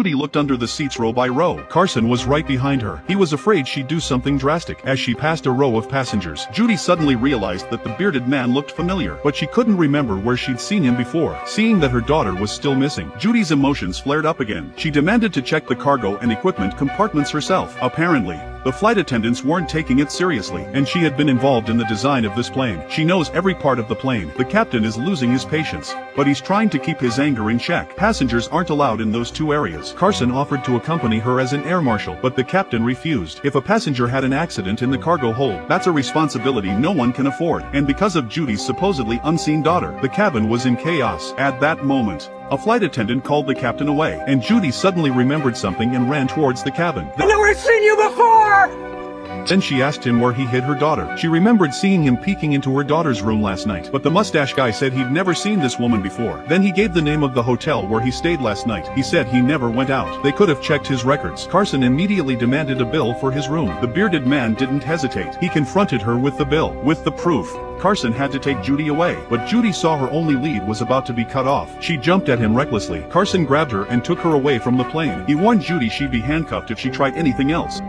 Judy looked under the seats row by row. Carson was right behind her. He was afraid she'd do something drastic. As she passed a row of passengers, Judy suddenly realized that the bearded man looked familiar, but she couldn't remember where she'd seen him before. Seeing that her daughter was still missing, Judy's emotions flared up again. She demanded to check the cargo and equipment compartments herself. Apparently, the flight attendants weren't taking it seriously, and she had been involved in the design of this plane. She knows every part of the plane. The captain is losing his patience, but he's trying to keep his anger in check. Passengers aren't allowed in those two areas. Carson offered to accompany her as an air marshal, but the captain refused. If a passenger had an accident in the cargo hold, that's a responsibility no one can afford. And because of Judy's supposedly unseen daughter, the cabin was in chaos. At that moment, a flight attendant called the captain away, and Judy suddenly remembered something and ran towards the cabin. I know I've seen you before! Then she asked him where he hid her daughter. She remembered seeing him peeking into her daughter's room last night, but the mustache guy said he'd never seen this woman before. Then he gave the name of the hotel where he stayed last night. He said he never went out. They could have checked his records. Carson immediately demanded a bill for his room. The bearded man didn't hesitate. He confronted her with the bill. With the proof, Carson had to take Judy away, but Judy saw her only lead was about to be cut off. She jumped at him recklessly. Carson grabbed her and took her away from the plane. He warned Judy she'd be handcuffed if she tried anything else.